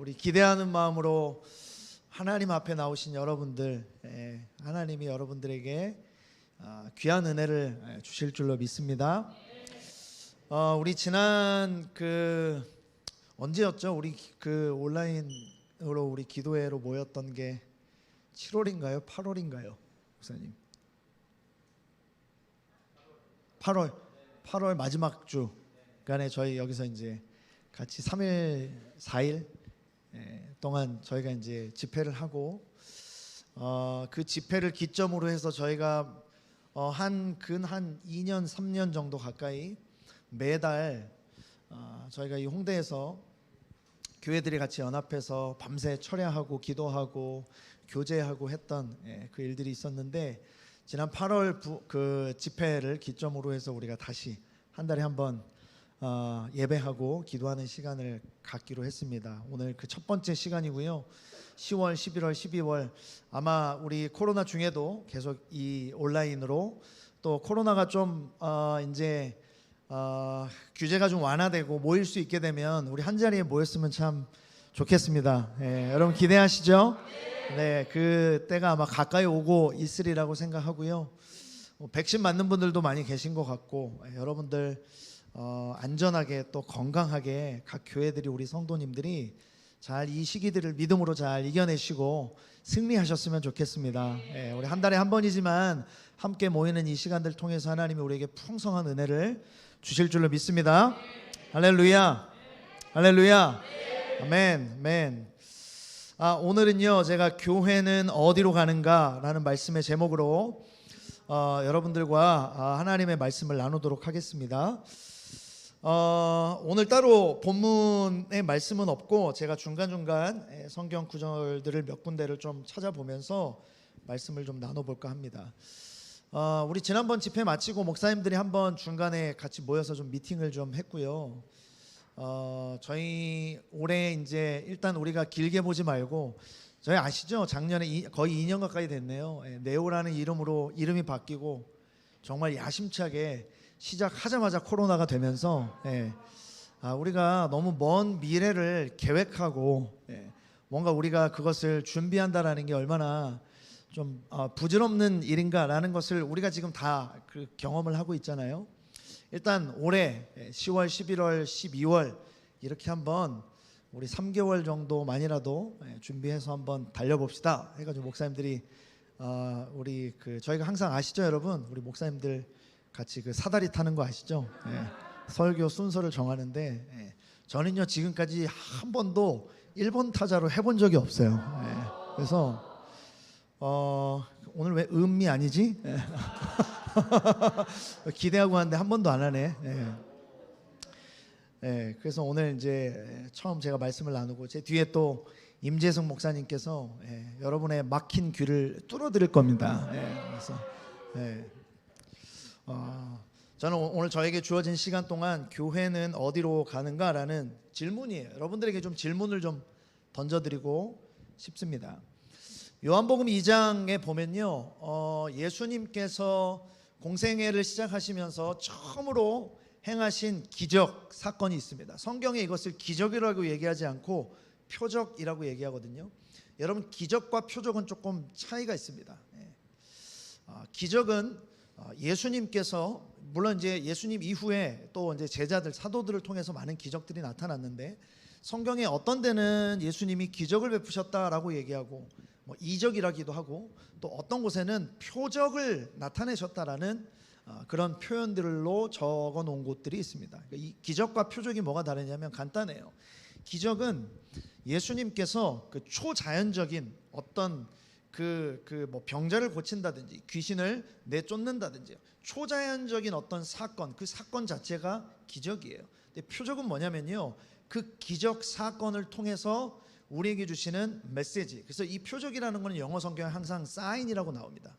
우리 기대하는 마음으로 하나님 앞에 나오신 여러분들, 하나님이 여러분들에게 귀한 은혜를 주실 줄로 믿습니다. 우리 지난 언제였죠? 우리 온라인으로 우리 기도회로 모였던 게 7월인가요? 8월인가요? 목사님? 8월 마지막 주간에 저희 여기서 이제 같이 3일 4일 동안 저희가 이제 집회를 하고 그 집회를 기점으로 해서 저희가 한 2년 3년 정도 가까이 매달 저희가 이 홍대에서 교회들이 같이 연합해서 밤새 철야하고 기도하고 교제하고 했던 그 일들이 있었는데, 지난 8월 그 집회를 기점으로 해서 우리가 다시 한 달에 한 번 예배하고 기도하는 시간을 갖기로 했습니다. 오늘 그 첫 번째 시간이고요. 10월, 11월, 12월 아마 우리 코로나 중에도 계속 이 온라인으로, 또 코로나가 좀 이제 규제가 좀 완화되고 모일 수 있게 되면 우리 한 자리에 모였으면 참 좋겠습니다. 여러분 기대하시죠? 네, 그 때가 아마 가까이 오고 있으리라고 생각하고요. 백신 맞는 분들도 많이 계신 것 같고, 여러분들 안전하게 또 건강하게 각 교회들이, 우리 성도님들이 잘 이 시기들을 믿음으로 잘 이겨내시고 승리하셨으면 좋겠습니다. 우리 한 달에 한 번이지만 함께 모이는 이 시간들 통해서 하나님이 우리에게 풍성한 은혜를 주실 줄로 믿습니다. 할렐루야, 할렐루야, 아멘, 아멘. 오늘은요, 제가 교회는 어디로 가는가라는 말씀의 제목으로 여러분들과 하나님의 말씀을 나누도록 하겠습니다. 오늘 따로 본문의 말씀은 없고, 제가 중간중간 성경 구절들을 몇 군데를 좀 찾아보면서 말씀을 좀 나눠볼까 합니다. 우리 지난번 집회 마치고 목사님들이 한번 중간에 같이 모여서 좀 미팅을 좀 했고요. 저희 올해 이제 일단 우리가 길게 보지 말고, 저희 아시죠? 작년에 거의 2년 가까이 됐네요. 네오라는 이름으로 이름이 바뀌고 정말 야심차게 시작하자마자 코로나가 되면서 우리가 너무 먼 미래를 계획하고 뭔가 우리가 그것을 준비한다라는 게 얼마나 좀 부질없는 일인가라는 것을 우리가 지금 다 그 경험을 하고 있잖아요. 일단 올해 10월, 11월, 12월 이렇게 한번 우리 3개월 정도만이라도 준비해서 한번 달려봅시다 해가지고 목사님들이 우리 저희가 항상 아시죠, 여러분? 우리 목사님들 같이 그 사다리 타는 거 아시죠? 설교 순서를 정하는데 저는요 지금까지 한 번도 1번 타자로 해본 적이 없어요. 그래서 오늘 왜 음미 아니지? 기대하고 왔는데 한 번도 안 하네. 그래서 오늘 이제 처음 제가 말씀을 나누고, 제 뒤에 또 임재승 목사님께서 여러분의 막힌 귀를 뚫어드릴 겁니다. 그래서 저는 오늘 저에게 주어진 시간 동안 교회는 어디로 가는가라는 질문이에요. 여러분들에게 좀 질문을 좀 던져드리고 싶습니다. 요한복음 2장에 보면요, 예수님께서 공생애를 시작하시면서 처음으로 행하신 기적 사건이 있습니다. 성경에 이것을 기적이라고 얘기하지 않고 표적이라고 얘기하거든요. 여러분, 기적과 표적은 조금 차이가 있습니다. 기적은 예수님께서, 물론 이제 예수님 이후에 또 이제 제자들, 사도들을 통해서 많은 기적들이 나타났는데, 성경에 어떤 데는 예수님이 기적을 베푸셨다라고 얘기하고 뭐 이적이라기도 하고, 또 어떤 곳에는 표적을 나타내셨다라는 그런 표현들로 적어 놓은 곳들이 있습니다. 이 기적과 표적이 뭐가 다르냐면 간단해요. 기적은 예수님께서 그 초자연적인 어떤 뭐 병자를 고친다든지 귀신을 내쫓는다든지 초자연적인 어떤 사건, 그 사건 자체가 기적이에요. 근데 표적은 뭐냐면요, 그 기적 사건을 통해서 우리에게 주시는 메시지. 그래서 이 표적이라는 것은 영어 성경에 항상 사인이라고 나옵니다.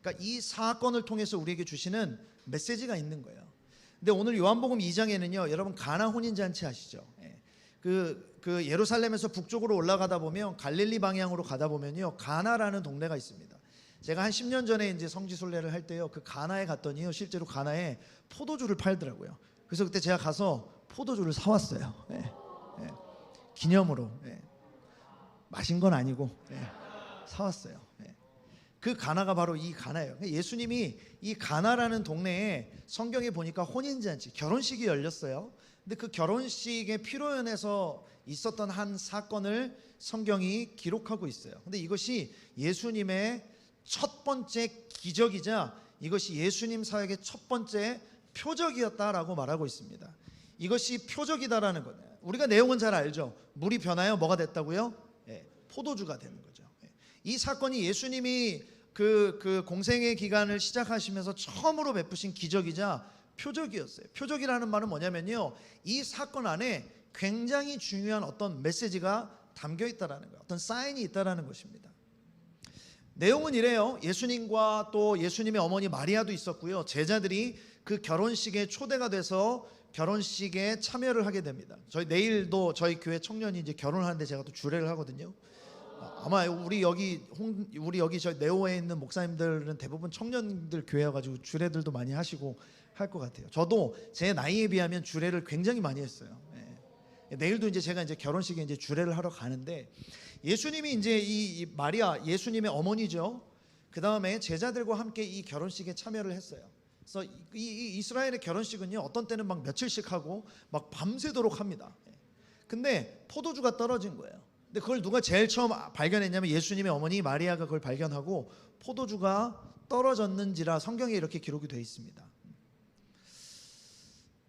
그러니까 이 사건을 통해서 우리에게 주시는 메시지가 있는 거예요. 근데 오늘 요한복음 2장에는요, 여러분 가나 혼인잔치 아시죠? 그 예루살렘에서 북쪽으로 올라가다 보면, 갈릴리 방향으로 가다 보면요, 가나라는 동네가 있습니다. 제가 한 10년 전에 이제 성지순례를 할 때요, 그 가나에 갔더니요, 실제로 가나에 포도주를 팔더라고요. 그래서 그때 제가 가서 포도주를 사왔어요. 기념으로. 마신 건 아니고 사왔어요. 그 가나가 바로 이 가나예요. 예수님이 이 가나라는 동네에 성경에 보니까 혼인잔치, 결혼식이 열렸어요. 근데 그 결혼식의 피로연에서 있었던 한 사건을 성경이 기록하고 있어요. 근데 이것이 예수님의 첫 번째 기적이자 이것이 예수님 사역의 첫 번째 표적이었다라고 말하고 있습니다. 이것이 표적이다라는 거예요. 우리가 내용은 잘 알죠. 물이 변하여 뭐가 됐다고요? 포도주가 되는 거죠. 이 사건이 예수님이 그 공생의 기간을 시작하시면서 처음으로 베푸신 기적이자 표적이었어요. 표적이라는 말은 뭐냐면요, 이 사건 안에 굉장히 중요한 어떤 메시지가 담겨 있다라는 거예요. 어떤 사인이 있다라는 것입니다. 내용은 이래요. 예수님과 또 예수님의 어머니 마리아도 있었고요. 제자들이 그 결혼식에 초대가 돼서 결혼식에 참여를 하게 됩니다. 내일도 저희 교회 청년이 이제 결혼하는데 제가 또 주례를 하거든요. 아마 우리 여기 저희 네오에 있는 목사님들은 대부분 청년들 교회여가지고 주례들도 많이 하시고 할 것 같아요. 저도 제 나이에 비하면 주례를 굉장히 많이 했어요. 내일도 이제 제가 이제 결혼식에 이제 주례를 하러 가는데, 예수님이 이제 이 마리아, 예수님의 어머니죠. 그 다음에 제자들과 함께 이 결혼식에 참여를 했어요. 그래서 이 이스라엘의 결혼식은요, 어떤 때는 막 며칠씩 하고 막 밤새도록 합니다. 근데 포도주가 떨어진 거예요. 근데 그걸 누가 제일 처음 발견했냐면 예수님의 어머니 마리아가 그걸 발견하고 포도주가 떨어졌는지라 성경에 이렇게 기록이 되어 있습니다.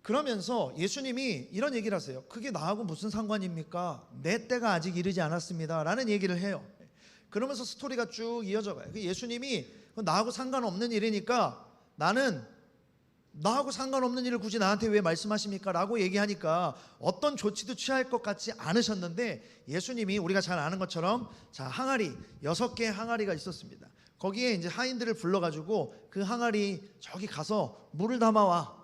그러면서 예수님이 이런 얘기를 하세요. 그게 나하고 무슨 상관입니까? 내 때가 아직 이르지 않았습니다 라는 얘기를 해요. 그러면서 스토리가 쭉 이어져 가요. 예수님이 나하고 상관없는 일이니까 나하고 상관없는 일을 굳이 나한테 왜 말씀하십니까? 라고 얘기하니까 어떤 조치도 취할 것 같지 않으셨는데, 예수님이 우리가 잘 아는 것처럼 항아리 6개의 항아리가 있었습니다. 거기에 이제 하인들을 불러가지고 그 항아리 저기 가서 물을 담아와.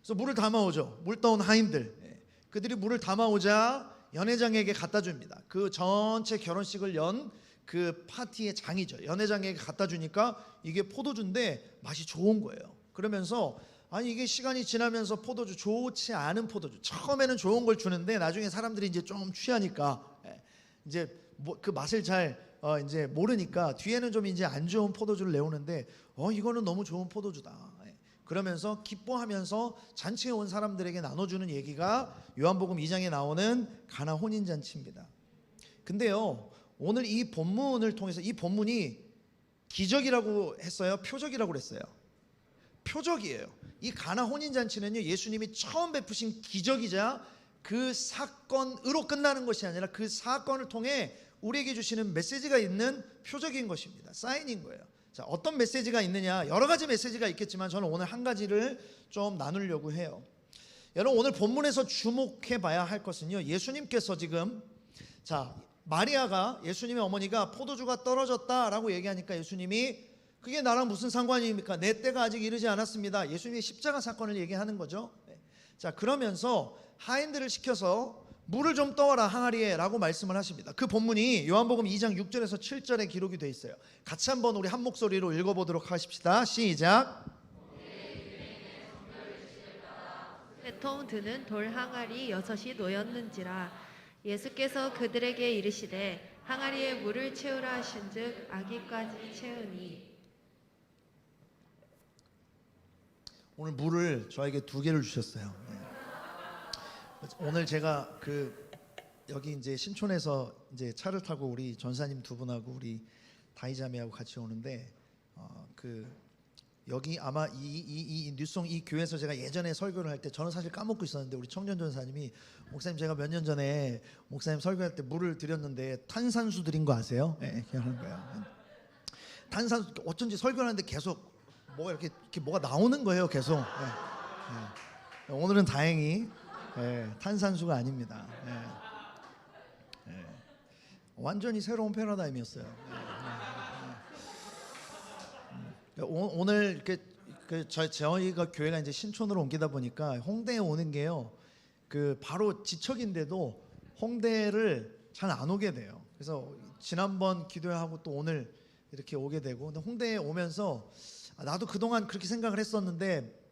그래서 물을 담아오죠. 물 떠온 하인들. 그들이 물을 담아오자 연회장에게 갖다 줍니다. 그 전체 결혼식을 연 그 파티의 장이죠. 연회장에게 갖다 주니까 이게 포도주인데 맛이 좋은 거예요. 그러면서 아니 이게 시간이 지나면서 포도주, 좋지 않은 포도주, 처음에는 좋은 걸 주는데 나중에 사람들이 이제 좀 취하니까 이제 그 맛을 잘 이제 모르니까 뒤에는 좀 이제 안 좋은 포도주를 내오는데 이거는 너무 좋은 포도주다. 그러면서 기뻐하면서 잔치에 온 사람들에게 나눠주는 얘기가 요한복음 2장에 나오는 가나 혼인잔치입니다. 근데요, 오늘 이 본문을 통해서, 이 본문이 기적이라고 했어요? 표적이라고 그랬어요? 표적이에요. 이 가나 혼인잔치는요, 예수님이 처음 베푸신 기적이자 그 사건으로 끝나는 것이 아니라 그 사건을 통해 우리에게 주시는 메시지가 있는 표적인 것입니다. 사인인 거예요. 어떤 메시지가 있느냐, 여러 가지 메시지가 있겠지만 저는 오늘 한 가지를 좀 나누려고 해요. 여러분, 오늘 본문에서 주목해 봐야 할 것은요, 예수님께서 지금 마리아가, 예수님의 어머니가 포도주가 떨어졌다라고 얘기하니까 예수님이 그게 나랑 무슨 상관입니까? 내 때가 아직 이르지 않았습니다. 예수님이 십자가 사건을 얘기하는 거죠. 그러면서 하인들을 시켜서 물을 좀 떠와라 항아리에 라고 말씀을 하십니다. 그 본문이 요한복음 2장 6절에서 7절에 기록이 되어 있어요. 같이 한번 우리 한 목소리로 읽어보도록 하십시다. 시작. 통 드는 돌 항아리 6이 놓였는지라. 예수께서 그들에게 이르시되 항아리에 물을 채우라 하신즉 아기까지 채우니. 오늘 물을 저에게 2개를 주셨어요. 오늘 제가 여기 이제 신촌에서 이제 차를 타고 우리 전사님 2분하고 우리 다이자매하고 같이 오는데 여기 아마 이 뉴송 이 교회에서 제가 예전에 설교를 할 때 저는 사실 까먹고 있었는데 우리 청년 전사님이 목사님 제가 몇 년 전에 목사님 설교할 때 물을 드렸는데 탄산수 드린 거 아세요? 이렇게 하는 거예요. 탄산수 어쩐지 설교하는데 계속 이렇게 뭐가 나오는 거예요, 계속. 오늘은 다행히 탄산수가 아닙니다. 완전히 새로운 패러다임이었어요. 오늘 이렇게 저희가 교회가 이제 신촌으로 옮기다 보니까 홍대에 오는 게요, 바로 지척인데도 홍대를 잘 안 오게 돼요. 그래서 지난번 기도하고 또 오늘 이렇게 오게 되고, 근데 홍대에 오면서 나도 그동안 그렇게 생각을 했었는데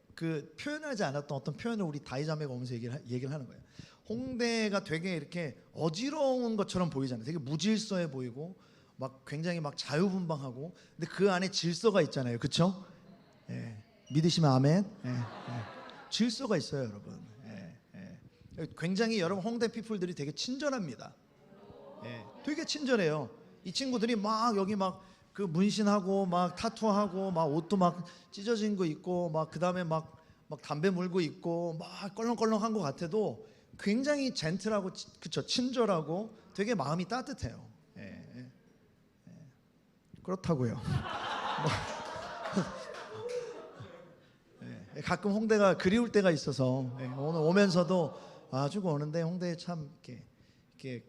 표현하지 않았던 어떤 표현을 우리 다이자매가 오면서 얘기를 하는 거예요. 홍대가 되게 이렇게 어지러운 것처럼 보이잖아요. 되게 무질서해 보이고 막 굉장히 막 자유분방하고, 근데 그 안에 질서가 있잖아요. 그렇죠? 예. 믿으시면 아멘. 예. 예. 질서가 있어요, 여러분. 예. 예. 굉장히 여러분 홍대 피플들이 되게 친절합니다. 예. 되게 친절해요. 이 친구들이 막 여기 막 그 문신하고 막 타투하고 막 옷도 막 찢어진 거 있고 막 그다음에 막 담배 물고 있고 막 껄렁껄렁한 것 같아도 굉장히 젠틀하고 그쵸, 친절하고 되게 마음이 따뜻해요. 예, 예, 예. 그렇다고요. 예, 가끔 홍대가 그리울 때가 있어서, 예, 오늘 오면서도 주고 오는데 홍대에 참 이렇게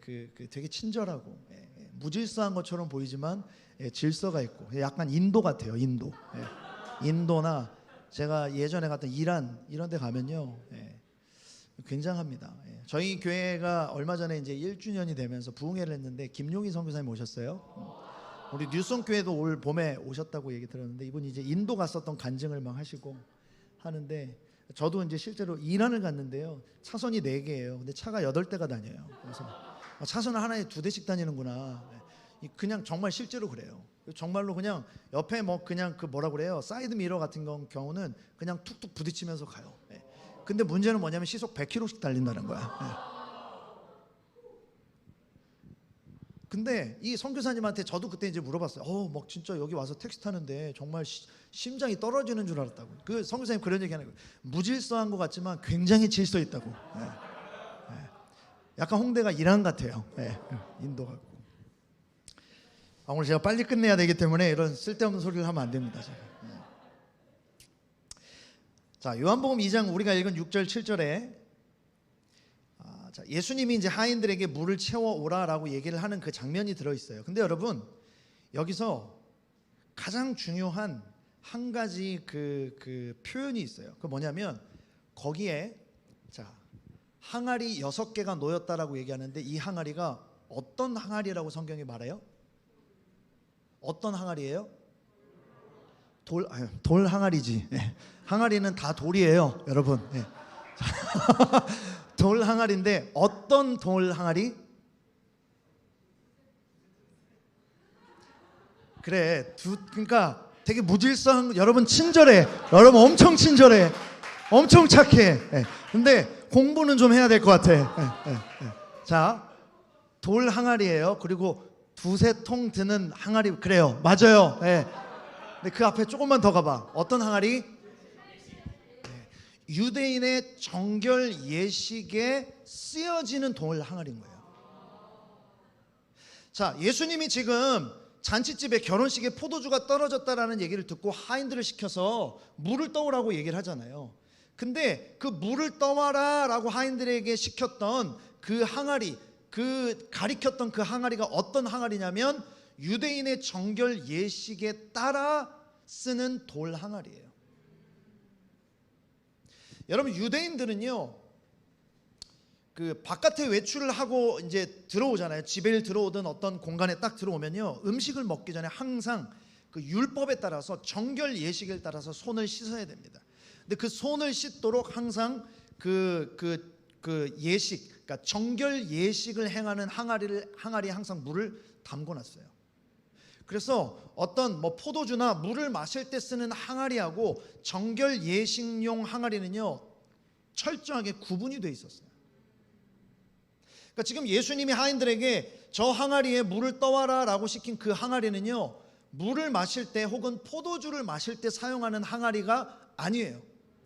되게 친절하고, 예, 예, 무질서한 것처럼 보이지만, 예, 질서가 있고 약간 인도 같아요. 인도. 예. 인도나 제가 예전에 갔던 이란 이런 데 가면요, 예, 굉장합니다. 예. 저희 교회가 얼마 전에 이제 1주년이 되면서 부흥회를 했는데 김용희 선교사님 오셨어요. 우리 뉴송 교회도 올 봄에 오셨다고 얘기 들었는데 이분이 이제 인도 갔었던 간증을 막 하시고 하는데, 저도 이제 실제로 이란을 갔는데요. 차선이 4개예요. 근데 차가 8대가 다녀요. 그래서 차선 하나에 2대씩 다니는구나. 그냥 정말 실제로 그래요. 정말로 그냥 옆에 뭐 그냥 그 뭐라 그래요, 사이드 미러 같은 경우는 그냥 툭툭 부딪히면서 가요. 예. 근데 문제는 뭐냐면 시속 100km씩 달린다는 거야. 예. 근데 이 선교사님한테 저도 그때 이제 물어봤어요. 막 진짜 여기 와서 택시 타는데 정말 심장이 떨어지는 줄 알았다고. 그 선교사님 그런 얘기하는 거예요. 무질서한 것 같지만 굉장히 질서 있다고. 예. 예. 약간 홍대가 이란 같아요. 예. 인도 같고. 오늘 제가 빨리 끝내야 되기 때문에 이런 쓸데없는 소리를 하면 안 됩니다. 제가. 자, 요한복음 2장 우리가 읽은 6절 7절에 자, 예수님이 이제 하인들에게 물을 채워 오라라고 얘기를 하는 그 장면이 들어 있어요. 근데 여러분 여기서 가장 중요한 한 가지 그 표현이 있어요. 그 뭐냐면 거기에 자, 항아리 6개가 놓였다라고 얘기하는데 이 항아리가 어떤 항아리라고 성경이 말해요? 어떤 항아리예요? 돌 항아리지. 예. 항아리는 다 돌이에요, 여러분. 예. 돌 항아리인데 어떤 돌 항아리? 그래, 그러니까 되게 무질서한, 여러분 친절해. 여러분 엄청 친절해. 엄청 착해. 예. 근데 공부는 좀 해야 될 것 같아. 자, 돌 항아리예요. 그리고 2-3통 드는 항아리. 그래요, 맞아요. 예. 근데 그 앞에 조금만 더 가봐. 어떤 항아리? 유대인의 정결 예식에 쓰여지는 돌 항아리인 거예요. 자, 예수님이 지금 잔치집에 결혼식에 포도주가 떨어졌다라는 얘기를 듣고 하인들을 시켜서 물을 떠오라고 얘기를 하잖아요. 근데 그 물을 떠와라 라고 하인들에게 시켰던 그 항아리, 그 가리켰던 그 항아리가 어떤 항아리냐면 유대인의 정결 예식에 따라 쓰는 돌 항아리예요. 여러분 유대인들은요, 그 바깥에 외출을 하고 이제 들어오잖아요. 집에 들어오든 어떤 공간에 딱 들어오면요, 음식을 먹기 전에 항상 그 율법에 따라서 정결 예식에 따라서 손을 씻어야 됩니다. 근데 그 손을 씻도록 항상 그 예식, 그러니까 정결 예식을 행하는 항아리에 항상 물을 담궈놨어요. 그래서 어떤 뭐 포도주나 물을 마실 때 쓰는 항아리하고 정결 예식용 항아리는요 철저하게 구분이 돼 있었어요. 그러니까 지금 예수님이 하인들에게 저 항아리에 물을 떠와라라고 시킨 그 항아리는요, 물을 마실 때 혹은 포도주를 마실 때 사용하는 항아리가 아니에요.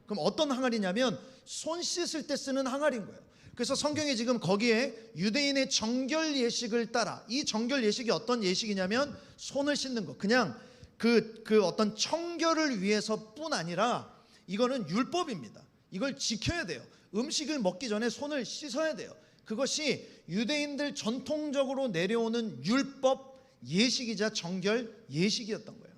그럼 어떤 항아리냐면 손 씻을 때 쓰는 항아리인 거예요. 그래서 성경에 지금 거기에 유대인의 정결 예식을 따라, 이 정결 예식이 어떤 예식이냐면 손을 씻는 거, 그냥 그 어떤 청결을 위해서뿐 아니라 이거는 율법입니다. 이걸 지켜야 돼요. 음식을 먹기 전에 손을 씻어야 돼요. 그것이 유대인들 전통적으로 내려오는 율법 예식이자 정결 예식이었던 거예요.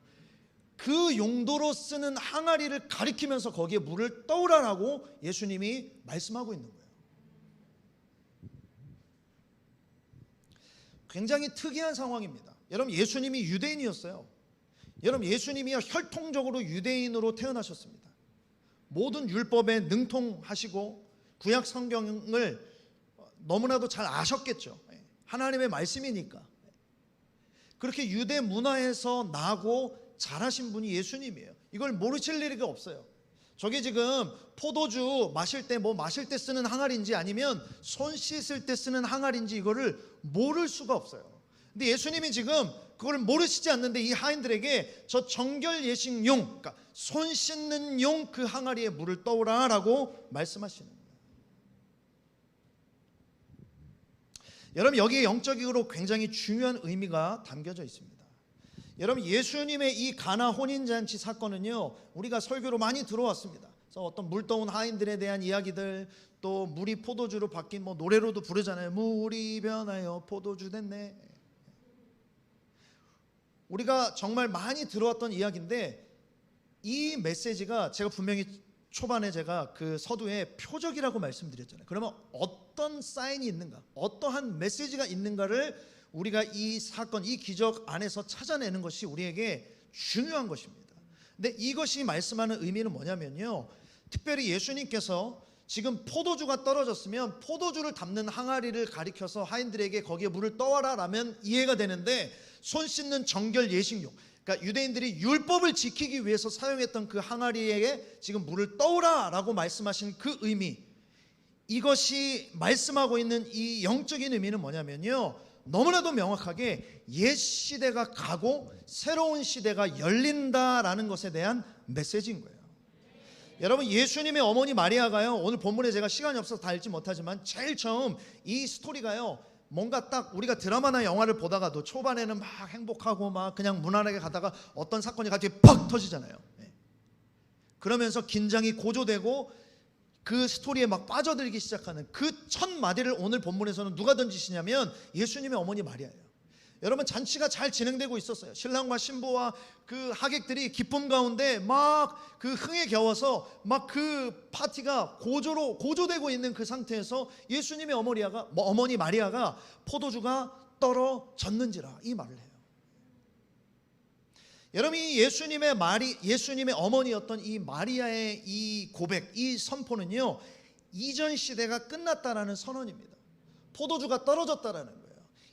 그 용도로 쓰는 항아리를 가리키면서 거기에 물을 떠오라라고 예수님이 말씀하고 있는 거예요. 굉장히 특이한 상황입니다. 여러분 예수님이 유대인이었어요. 여러분 예수님이 혈통적으로 유대인으로 태어나셨습니다. 모든 율법에 능통하시고 구약 성경을 너무나도 잘 아셨겠죠. 하나님의 말씀이니까. 그렇게 유대 문화에서 나고 자라신 분이 예수님이에요. 이걸 모르실 리가 없어요. 저게 지금 포도주 마실 때 마실 때 쓰는 항아리인지 아니면 손 씻을 때 쓰는 항아리인지 이거를 모를 수가 없어요. 근데 예수님이 지금 그걸 모르시지 않는데 이 하인들에게 저 정결 예식용, 그러니까 손 씻는 용 그 항아리에 물을 떠오라라고 말씀하시는 거예요. 여러분, 여기에 영적으로 굉장히 중요한 의미가 담겨져 있습니다. 여러분, 예수님의 이 가나 혼인잔치 사건은요, 우리가 설교로 많이 들어왔습니다. 그래서 어떤 물떠온 하인들에 대한 이야기들, 또 물이 포도주로 바뀐 노래로도 부르잖아요. 물이 변하여 포도주 됐네. 우리가 정말 많이 들어왔던 이야기인데, 이 메시지가 제가 분명히 초반에 제가 그 서두에 표적이라고 말씀드렸잖아요. 그러면 어떤 사인이 있는가, 어떠한 메시지가 있는가를 우리가 이 사건, 이 기적 안에서 찾아내는 것이 우리에게 중요한 것입니다. 근데 이것이 말씀하는 의미는 뭐냐면요, 특별히 예수님께서 지금 포도주가 떨어졌으면 포도주를 담는 항아리를 가리켜서 하인들에게 거기에 물을 떠와라 라면 이해가 되는데, 손 씻는 정결 예식용, 그러니까 유대인들이 율법을 지키기 위해서 사용했던 그 항아리에 지금 물을 떠오라 라고 말씀하신 그 의미, 이것이 말씀하고 있는 이 영적인 의미는 뭐냐면요, 너무나도 명확하게 옛 시대가 가고 새로운 시대가 열린다라는 것에 대한 메시지인 거예요. 여러분, 예수님의 어머니 마리아가요, 오늘 본문에 제가 시간이 없어서 다 읽지 못하지만 제일 처음 이 스토리가요, 뭔가 딱 우리가 드라마나 영화를 보다가도 초반에는 막 행복하고 막 그냥 무난하게 가다가 어떤 사건이 갑자기 팍 터지잖아요. 그러면서 긴장이 고조되고 그 스토리에 막 빠져들기 시작하는 그 첫 마디를 오늘 본문에서는 누가 던지시냐면 예수님의 어머니 마리아예요. 여러분, 잔치가 잘 진행되고 있었어요. 신랑과 신부와 그 하객들이 기쁨 가운데 막 그 흥에 겨워서 막 그 파티가 고조되고 있는 그 상태에서 예수님의 어머니 마리아가 포도주가 떨어졌는지라 이 말을 해요. 여러분, 이 예수님의 어머니였던 이 마리아의 이 고백, 이 선포는요, 이전 시대가 끝났다라는 선언입니다. 포도주가 떨어졌다라는 거예요.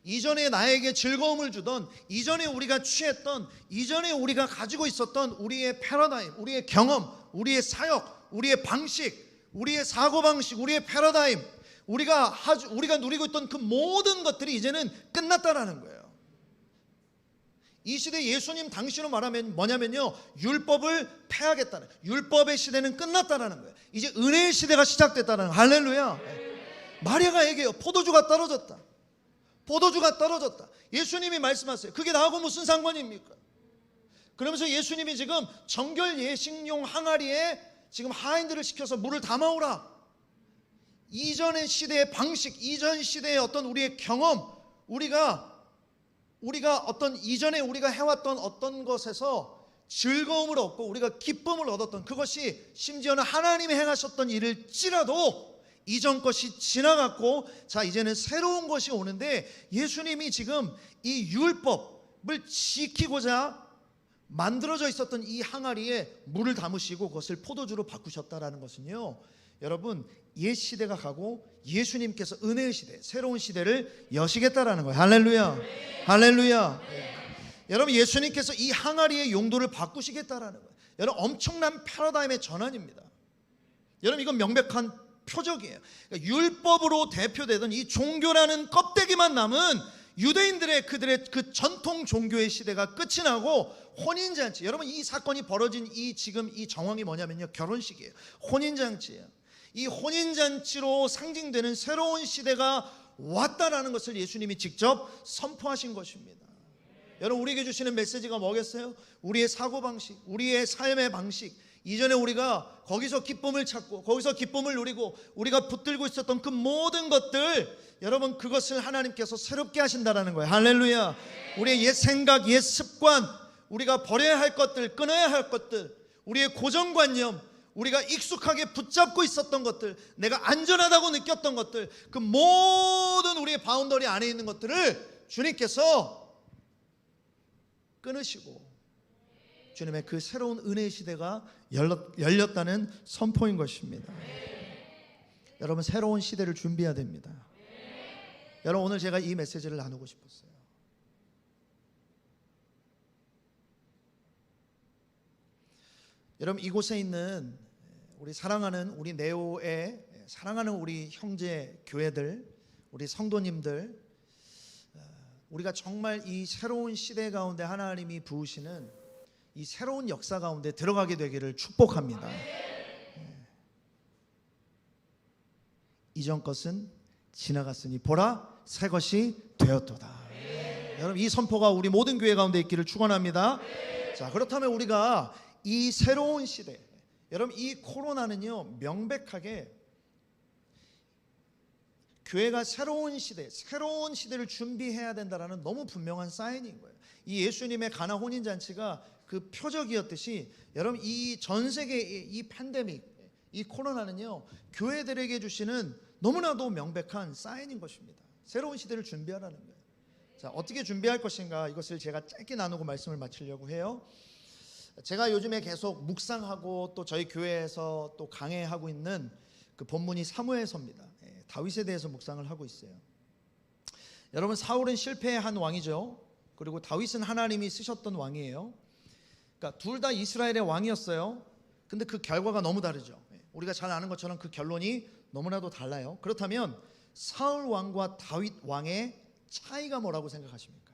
이전에 나에게 즐거움을 주던, 이전에 우리가 취했던, 이전에 우리가 가지고 있었던 우리의 패러다임, 우리의 경험, 우리의 사역, 우리의 방식, 우리의 사고방식, 우리의 패러다임, 우리가 누리고 있던 그 모든 것들이 이제는 끝났다라는 거예요. 이 시대 예수님 당시로 말하면 뭐냐면요, 율법을 폐하겠다는, 율법의 시대는 끝났다라는 거예요. 이제 은혜의 시대가 시작됐다는, 할렐루야. 마리아가 얘기해요. 포도주가 떨어졌다. 포도주가 떨어졌다. 예수님이 말씀하세요. 그게 나하고 무슨 상관입니까? 그러면서 예수님이 지금 정결 예식용 항아리에 지금 하인들을 시켜서 물을 담아오라. 이전의 시대의 방식, 이전 시대의 어떤 우리의 경험, 우리가 어떤 이전에 우리가 해왔던 어떤 것에서 즐거움을 얻고 우리가 기쁨을 얻었던 그것이 심지어는 하나님이 행하셨던 일일지라도 이전 것이 지나갔고, 자, 이제는 새로운 것이 오는데, 예수님이 지금 이 율법을 지키고자 만들어져 있었던 이 항아리에 물을 담으시고 그것을 포도주로 바꾸셨다라는 것은요, 여러분, 옛 시대가 가고 예수님께서 은혜의 시대, 새로운 시대를 여시겠다라는 거예요. 할렐루야. 할렐루야. 여러분, 예수님께서 이 항아리의 용도를 바꾸시겠다라는 거예요. 여러분, 엄청난 패러다임의 전환입니다. 여러분, 이건 명백한 표적이에요. 그러니까 율법으로 대표되던 이 종교라는 껍데기만 남은 유대인들의 그들의 그 전통 종교의 시대가 끝이 나고 혼인잔치, 여러분, 이 사건이 벌어진 지금 이 정황이 뭐냐면요, 결혼식이에요. 혼인잔치예요. 이 혼인잔치로 상징되는 새로운 시대가 왔다라는 것을 예수님이 직접 선포하신 것입니다. 여러분, 우리에게 주시는 메시지가 뭐겠어요? 우리의 사고방식, 우리의 삶의 방식, 이전에 우리가 거기서 기쁨을 찾고 거기서 기쁨을 누리고 우리가 붙들고 있었던 그 모든 것들, 여러분, 그것을 하나님께서 새롭게 하신다라는 거예요. 할렐루야. 우리의 옛 생각, 옛 습관, 우리가 버려야 할 것들, 끊어야 할 것들, 우리의 고정관념, 우리가 익숙하게 붙잡고 있었던 것들, 내가 안전하다고 느꼈던 것들, 그 모든 우리의 바운더리 안에 있는 것들을 주님께서 끊으시고 주님의 그 새로운 은혜의 시대가 열렸다는 선포인 것입니다. 여러분, 새로운 시대를 준비해야 됩니다. 여러분, 오늘 제가 이 메시지를 나누고 싶었어요. 여러분, 이곳에 있는 우리 사랑하는 우리 네오의 사랑하는 우리 형제 교회들, 우리 성도님들, 우리가 정말 이 새로운 시대 가운데 하나님이 부으시는 이 새로운 역사 가운데 들어가게 되기를 축복합니다. 이전 것은 지나갔으니 보라 새 것이 되었도다. 여러분, 이 선포가 우리 모든 교회 가운데 있기를 축원합니다. 자, 그렇다면 우리가 이 새로운 시대, 여러분, 이 코로나는요 명백하게 교회가 새로운 시대를 준비해야 된다라는 너무 분명한 사인인 거예요. 이 예수님의 가나 혼인 잔치가 그 표적이었듯이 여러분, 이 전 세계 이 팬데믹, 이 코로나는요 교회들에게 주시는 너무나도 명백한 사인인 것입니다. 새로운 시대를 준비하라는 거예요. 자, 어떻게 준비할 것인가, 이것을 제가 짧게 나누고 말씀을 마치려고 해요. 제가 요즘에 계속 묵상하고 또 저희 교회에서 또 강해하고 있는 그 본문이 사무엘서입니다. 다윗에 대해서 묵상을 하고 있어요. 여러분, 사울은 실패한 왕이죠. 그리고 다윗은 하나님이 쓰셨던 왕이에요. 그러니까 둘 다 이스라엘의 왕이었어요. 근데 그 결과가 너무 다르죠. 우리가 잘 아는 것처럼 그 결론이 너무나도 달라요. 그렇다면 사울 왕과 다윗 왕의 차이가 뭐라고 생각하십니까?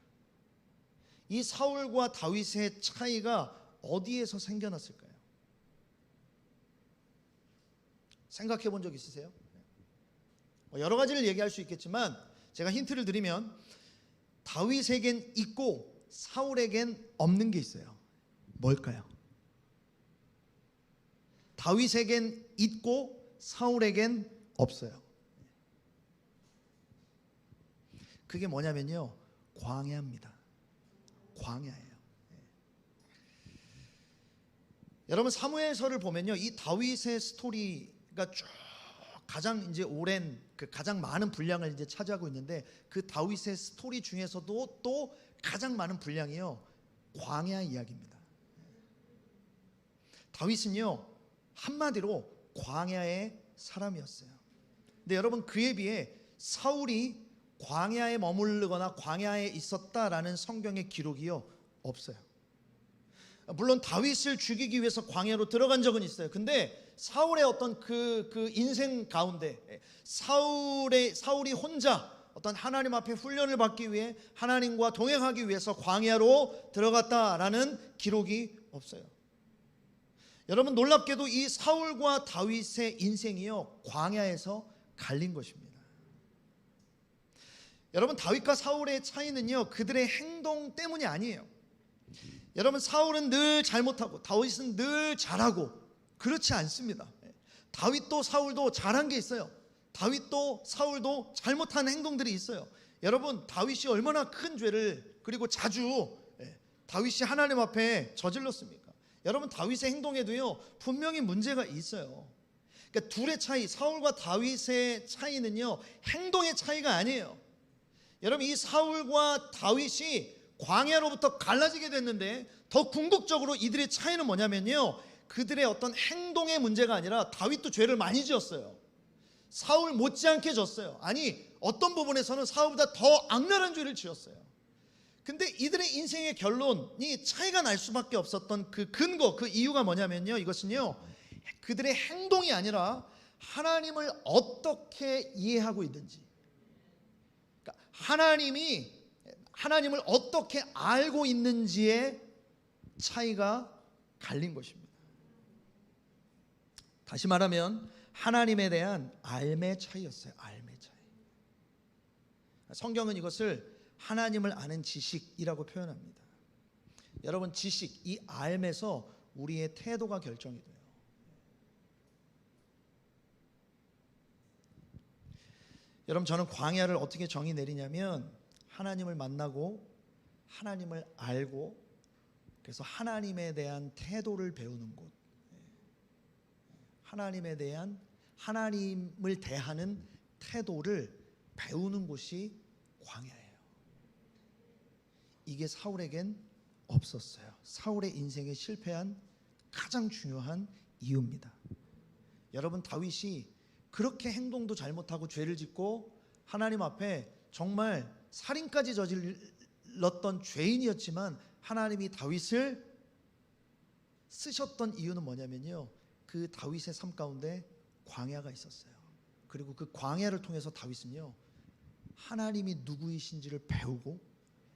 이 사울과 다윗의 차이가 어디에서 생겨났을까요? 생각해 본 적 있으세요? 여러 가지를 얘기할 수 있겠지만 제가 힌트를 드리면 다윗에겐 있고 사울에겐 없는 게 있어요. 뭘까요? 다윗에겐 있고 사울에겐 없어요. 그게 뭐냐면요, 광야입니다. 광야예요. 여러분, 사무엘서를 보면요, 이 다윗의 스토리가 쭉 가장 이제 오랜 그 가장 많은 분량을 이제 차지하고 있는데, 그 다윗의 스토리 중에서도 또 가장 많은 분량이요 광야 이야기입니다. 다윗은요 한마디로 광야의 사람이었어요. 근데 여러분, 그에 비해 사울이 광야에 머무르거나 광야에 있었다라는 성경의 기록이요 없어요. 물론 다윗을 죽이기 위해서 광야로 들어간 적은 있어요. 근데 사울의 어떤 그 인생 가운데 사울이 혼자 어떤 하나님 앞에 훈련을 받기 위해 하나님과 동행하기 위해서 광야로 들어갔다라는 기록이 없어요. 여러분, 놀랍게도 이 사울과 다윗의 인생이요 광야에서 갈린 것입니다. 여러분, 다윗과 사울의 차이는요 그들의 행동 때문이 아니에요. 여러분, 사울은 늘 잘못하고 다윗은 늘 잘하고 그렇지 않습니다. 다윗도 사울도 잘한 게 있어요. 다윗도 사울도 잘못한 행동들이 있어요. 여러분, 다윗이 얼마나 큰 죄를 그리고 자주 다윗이 하나님 앞에 저질렀습니까? 여러분, 다윗의 행동에도요 분명히 문제가 있어요. 그러니까 둘의 차이, 사울과 다윗의 차이는요 행동의 차이가 아니에요. 여러분, 이 사울과 다윗이 광야로부터 갈라지게 됐는데 더 궁극적으로 이들의 차이는 뭐냐면요, 그들의 어떤 행동의 문제가 아니라 다윗도 죄를 많이 지었어요. 사울 못지않게 졌어요. 아니, 어떤 부분에서는 사울보다 더 악랄한 죄를 지었어요. 근데 이들의 인생의 결론이 차이가 날 수밖에 없었던 그 근거, 그 이유가 뭐냐면요, 이것은요 그들의 행동이 아니라 하나님을 어떻게 이해하고 있는지, 그러니까 하나님을 어떻게 알고 있는지의 차이가 갈린 것입니다. 다시 말하면 하나님에 대한 알의 차이였어요. 알의 차이. 성경은 이것을 하나님을 아는 지식이라고 표현합니다. 여러분, 지식, 이 알에서 우리의 태도가 결정이 돼요. 여러분, 저는 광야를 어떻게 정의 내리냐면 하나님을 만나고 하나님을 알고 그래서 하나님에 대한 태도를 배우는 곳, 하나님을 대하는 태도를 배우는 곳이 광야예요. 이게 사울에겐 없었어요. 사울의 인생에 실패한 가장 중요한 이유입니다. 여러분, 다윗이 그렇게 행동도 잘못하고 죄를 짓고 하나님 앞에 정말 살인까지 저질렀던 죄인이었지만 하나님이 다윗을 쓰셨던 이유는 뭐냐면요, 그 다윗의 삶 가운데 광야가 있었어요. 그리고 그 광야를 통해서 다윗은요, 하나님이 누구이신지를 배우고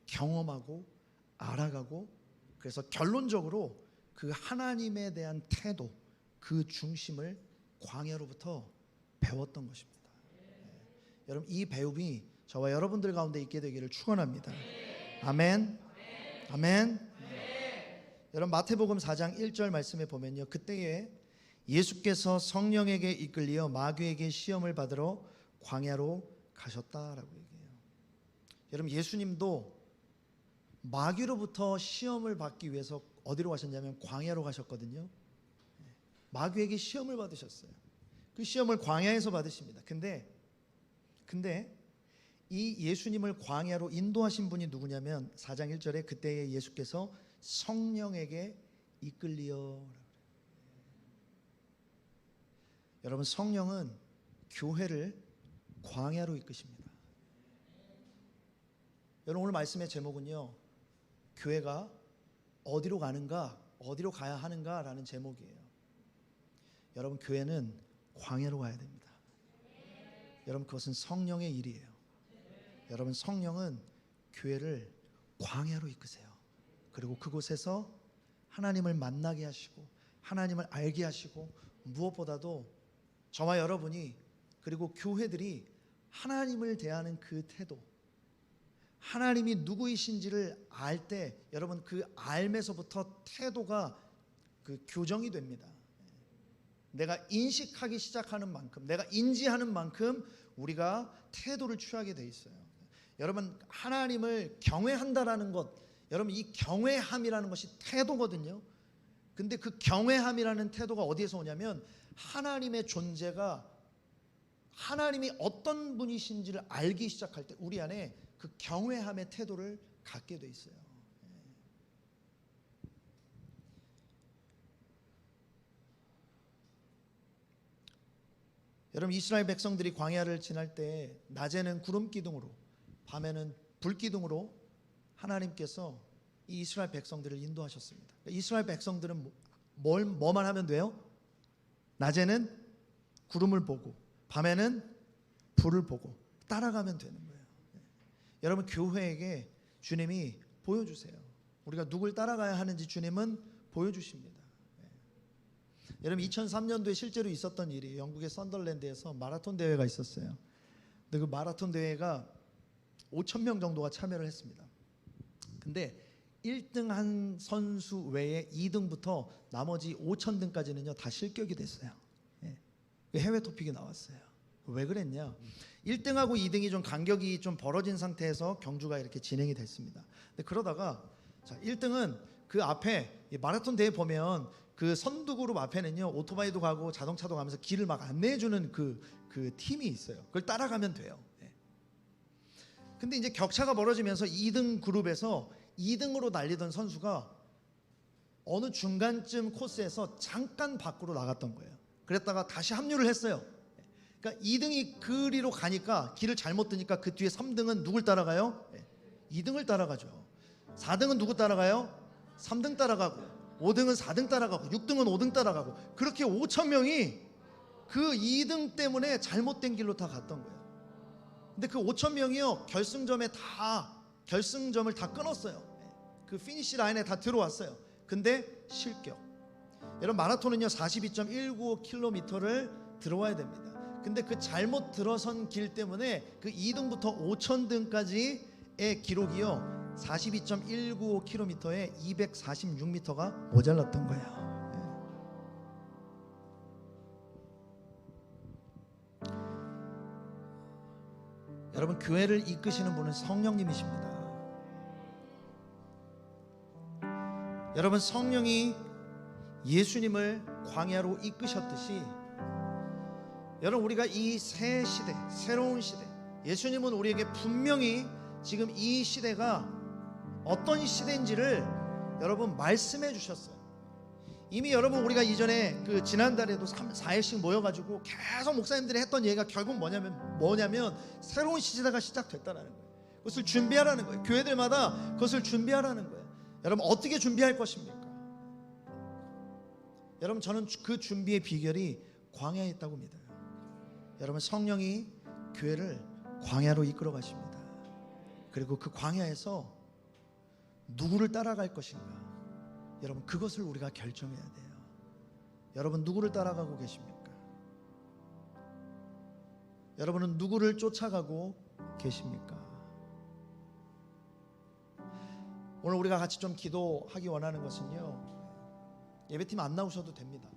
경험하고 알아가고, 그래서 결론적으로 그 하나님에 대한 태도, 그 중심을 광야로부터 배웠던 것입니다. 여러분, 이 배움이 저와 여러분들 가운데 있게 되기를 축원합니다. 아멘. 아멘. 여러분, 마태복음 4장 1절 말씀에 보면요, 그때에 예수께서 성령에게 이끌려 마귀에게 시험을 받으러 광야로 가셨다라고 얘기해요. 여러분, 예수님도 마귀로부터 시험을 받기 위해서 어디로 가셨냐면 광야로 가셨거든요. 마귀에게 시험을 받으셨어요. 그 시험을 광야에서 받으십니다. 근데 이 예수님을 광야로 인도하신 분이 누구냐면 4장 1절에 그때에 예수께서 성령에게 이끌려. 여러분, 성령은 교회를 광야로 이끄십니다. 여러분, 오늘 말씀의 제목은요, 교회가 어디로 가는가, 어디로 가야 하는가라는 제목이에요. 여러분, 교회는 광야로 가야 됩니다. 여러분, 그것은 성령의 일이에요. 여러분, 성령은 교회를 광야로 이끄세요. 그리고 그곳에서 하나님을 만나게 하시고 하나님을 알게 하시고, 무엇보다도 저와 여러분이, 그리고 교회들이 하나님을 대하는 그 태도, 하나님이 누구이신지를 알 때 여러분, 그 알면서부터 태도가 그 교정이 됩니다. 내가 인식하기 시작하는 만큼, 내가 인지하는 만큼 우리가 태도를 취하게 돼 있어요. 여러분, 하나님을 경외한다라는 것, 여러분, 이 경외함이라는 것이 태도거든요. 근데 그 경외함이라는 태도가 어디에서 오냐면, 하나님의 존재가, 하나님이 어떤 분이신지를 알기 시작할 때 우리 안에 그 경외함의 태도를 갖게 돼 있어요. 여러분, 이스라엘 백성들이 광야를 지날 때 낮에는 구름 기둥으로, 밤에는 불 기둥으로 하나님께서 이 이스라엘 백성들을 인도하셨습니다. 이스라엘 백성들은 뭐만 하면 돼요? 낮에는 구름을 보고 밤에는 불을 보고 따라가면 되는 거예요. 여러분, 교회에게 주님이 보여주세요. 우리가 누굴 따라가야 하는지 주님은 보여주십니다. 여러분, 2003년도에 실제로 있었던 일이, 영국의 썬덜랜드에서 마라톤 대회가 있었어요. 근데 그 마라톤 대회가 5,000명 정도가 참여를 했습니다. 근데 1등 한 선수 외에 2등부터 나머지 5,000등까지는요 다 실격이 됐어요. 해외 토픽이 나왔어요. 왜 그랬냐? 1등하고 2등이 좀 간격이 좀 벌어진 상태에서 경주가 이렇게 진행이 됐습니다. 근데 그러다가, 자, 1등은 그 앞에 마라톤 대회 보면 그 선두 그룹 앞에는요 오토바이도 가고 자동차도 가면서 길을 막 안내해주는 그 팀이 있어요. 그걸 따라가면 돼요. 근데 이제 격차가 벌어지면서 2등 그룹에서 2등으로 달리던 선수가 어느 중간쯤 코스에서 잠깐 밖으로 나갔던 거예요. 그랬다가 다시 합류를 했어요. 그러니까 2등이 그리로 가니까, 길을 잘못 드니까 그 뒤에 3등은 누굴 따라가요? 2등을 따라가죠. 4등은 누구 따라가요? 3등 따라가고, 5등은 4등 따라가고, 6등은 5등 따라가고, 그렇게 5,000명이 그 2등 때문에 잘못된 길로 다 갔던 거예요. 근데 그 5,000명이요 결승점을 다 끊었어요. 그 피니시 라인에 다 들어왔어요. 근데 실격. 여러분, 마라톤은요 42.195km를 들어와야 됩니다. 근데 그 잘못 들어선 길 때문에 그 2등부터 5,000등까지의 기록이요 42.195km에 246m가 모자랐던 거예요. 여러분, 교회를 이끄시는 분은 성령님이십니다. 여러분, 성령이 예수님을 광야로 이끄셨듯이, 여러분, 우리가 이 새 시대, 새로운 시대, 예수님은 우리에게 분명히 지금 이 시대가 어떤 시대인지를 여러분 말씀해 주셨어요. 이미 여러분 우리가 이전에 그 지난달에도 4일씩 모여가지고 계속 목사님들이 했던 얘기가 결국 뭐냐면 새로운 시대가 시작됐다라는 거예요. 그것을 준비하라는 거예요. 교회들마다 그것을 준비하라는 거예요. 여러분 어떻게 준비할 것입니까? 여러분 저는 그 준비의 비결이 광야에 있다고 믿어요. 여러분 성령이 교회를 광야로 이끌어 가십니다. 그리고 그 광야에서 누구를 따라갈 것인가, 여러분 그것을 우리가 결정해야 돼요. 여러분 누구를 따라가고 계십니까? 여러분은 누구를 쫓아가고 계십니까? 오늘 우리가 같이 좀 기도하기 원하는 것은요, 예배팀 안 나오셔도 됩니다.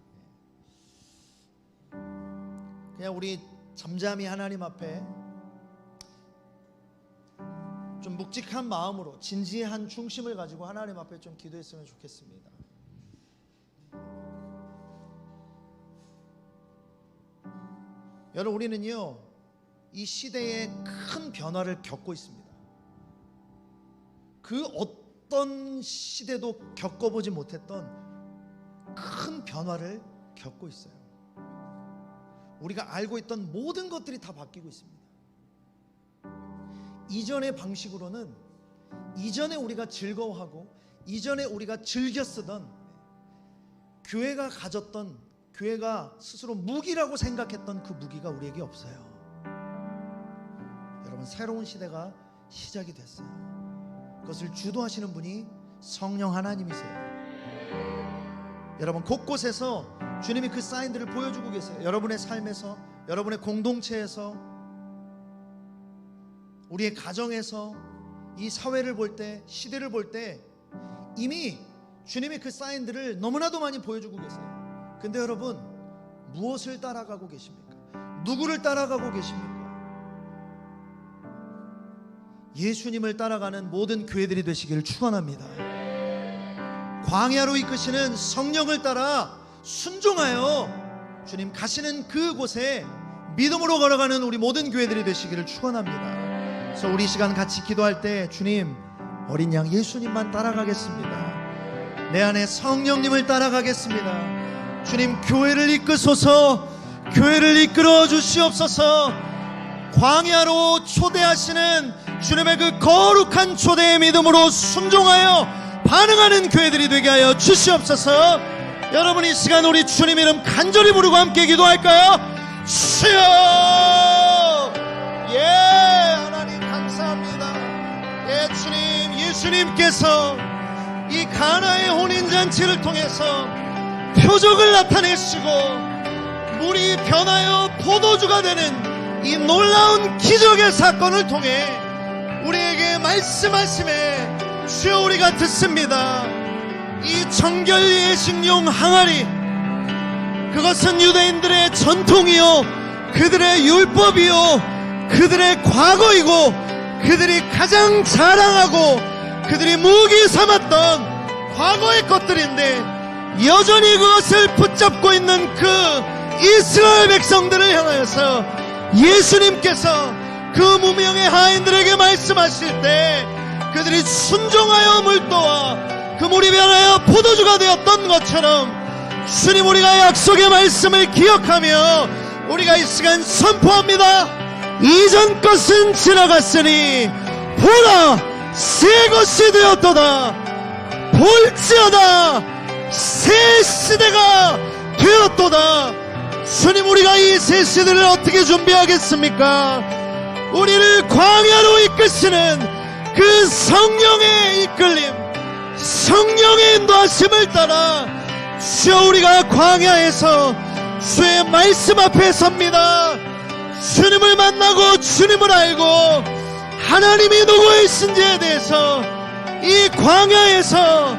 그냥 우리 잠잠히 하나님 앞에 좀 묵직한 마음으로 진지한 중심을 가지고 하나님 앞에 좀 기도했으면 좋겠습니다. 여러분 우리는요 이 시대에 큰 변화를 겪고 있습니다. 그 어떤 시대도 겪어보지 못했던 큰 변화를 겪고 있어요. 우리가 알고 있던 모든 것들이 다 바뀌고 있습니다. 이전의 방식으로는, 이전에 우리가 즐거워하고 이전에 우리가 즐겨 쓰던, 교회가 가졌던, 교회가 스스로 무기라고 생각했던 그 무기가 우리에게 없어요. 여러분 새로운 시대가 시작이 됐어요. 그것을 주도하시는 분이 성령 하나님이세요. 여러분 곳곳에서 주님이 그 사인들을 보여주고 계세요. 여러분의 삶에서, 여러분의 공동체에서, 우리의 가정에서, 이 사회를 볼 때, 시대를 볼 때 이미 주님이 그 사인들을 너무나도 많이 보여주고 계세요. 근데 여러분 무엇을 따라가고 계십니까? 누구를 따라가고 계십니까? 예수님을 따라가는 모든 교회들이 되시기를 축원합니다. 광야로 이끄시는 성령을 따라 순종하여 주님 가시는 그곳에 믿음으로 걸어가는 우리 모든 교회들이 되시기를 축원합니다. 그래서 우리 시간 같이 기도할 때 주님, 어린 양 예수님만 따라가겠습니다. 내 안에 성령님을 따라가겠습니다. 주님 교회를 이끄소서, 교회를 이끌어 주시옵소서. 광야로 초대하시는 주님의 그 거룩한 초대의 믿음으로 순종하여 반응하는 교회들이 되게 하여 주시옵소서. 여러분 이 시간 우리 주님 이름 간절히 부르고 함께 기도할까요? 주여! 예, 하나님 감사합니다. 예, 주님, 예수님께서 이 가나의 혼인잔치를 통해서 표적을 나타내시고 물이 변하여 포도주가 되는 이 놀라운 기적의 사건을 통해 우리에게 말씀하심에 주여 우리가 듣습니다. 이 정결 예식용 항아리, 그것은 유대인들의 전통이요 그들의 율법이요 그들의 과거이고 그들이 가장 자랑하고 그들이 무기 삼았던 과거의 것들인데 여전히 그것을 붙잡고 있는 그 이스라엘 백성들을 향하여서 예수님께서 그 무명의 하인들에게 말씀하실 때 그들이 순종하여 물도와 그 물이 변하여 포도주가 되었던 것처럼 주님 우리가 약속의 말씀을 기억하며 우리가 이 시간 선포합니다. 이전 것은 지나갔으니 보라 새 것이 되었도다. 볼지어다 새 시대가 되었도다. 주님 우리가 이 새 시대를 어떻게 준비하겠습니까? 우리를 광야로 이끄시는 그 성령의 이끌림, 성령의 인도하심을 따라 주여 우리가 광야에서 주의 말씀 앞에 섭니다. 주님을 만나고 주님을 알고 하나님이 누구이신지에 대해서 이 광야에서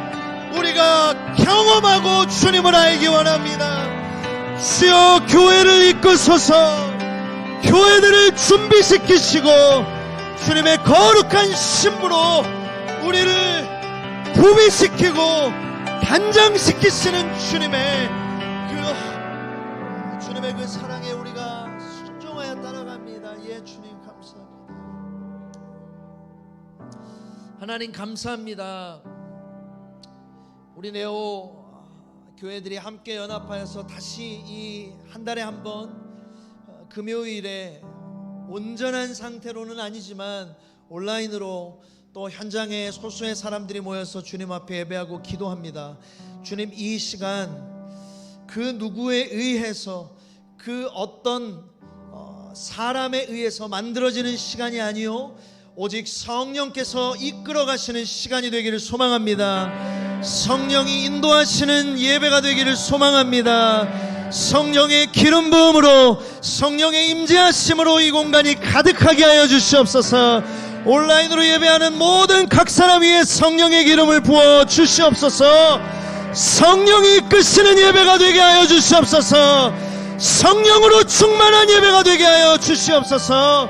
우리가 경험하고 주님을 알기 원합니다. 주여 교회를 이끄소서. 교회들을 준비시키시고 주님의 거룩한 신부로 우리를 부비시키고 단장시키시는 주님의 그 사랑에 우리가 순종하여 따라갑니다. 예, 주님 감사합니다. 하나님 감사합니다. 우리 네오 교회들이 함께 연합하여서 다시 이 한 달에 한 번 금요일에 온전한 상태로는 아니지만 온라인으로 또 현장에 소수의 사람들이 모여서 주님 앞에 예배하고 기도합니다. 주님, 이 시간 그 누구에 의해서 그 어떤 사람에 의해서 만들어지는 시간이 아니요 오직 성령께서 이끌어 가시는 시간이 되기를 소망합니다. 성령이 인도하시는 예배가 되기를 소망합니다. 성령의 기름 부음으로, 성령의 임재하심으로 이 공간이 가득하게 하여 주시옵소서. 온라인으로 예배하는 모든 각 사람 위에 성령의 기름을 부어 주시옵소서. 성령이 이끄시는 예배가 되게 하여 주시옵소서. 성령으로 충만한 예배가 되게 하여 주시옵소서.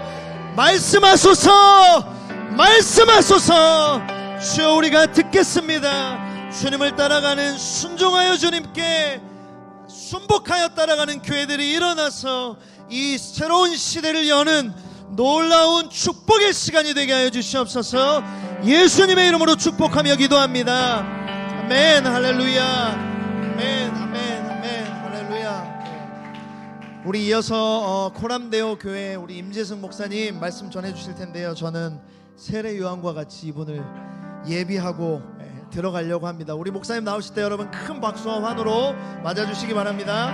말씀하소서, 말씀하소서. 주여, 우리가 듣겠습니다. 주님을 따라가는, 순종하여 주님께 순복하여 따라가는 교회들이 일어나서 이 새로운 시대를 여는 놀라운 축복의 시간이 되게 하여 주시옵소서. 예수님의 이름으로 축복하며 기도합니다. 아멘, 할렐루야. 아멘, 아멘, 아멘, 할렐루야. 우리 이어서 코람데오 교회 우리 임재승 목사님 말씀 전해 주실 텐데요. 저는 세례 요한과 같이 이분을 예비하고 들어가려고 합니다. 우리 목사님 나오실 때 여러분 큰 박수와 환호로 맞아주시기 바랍니다.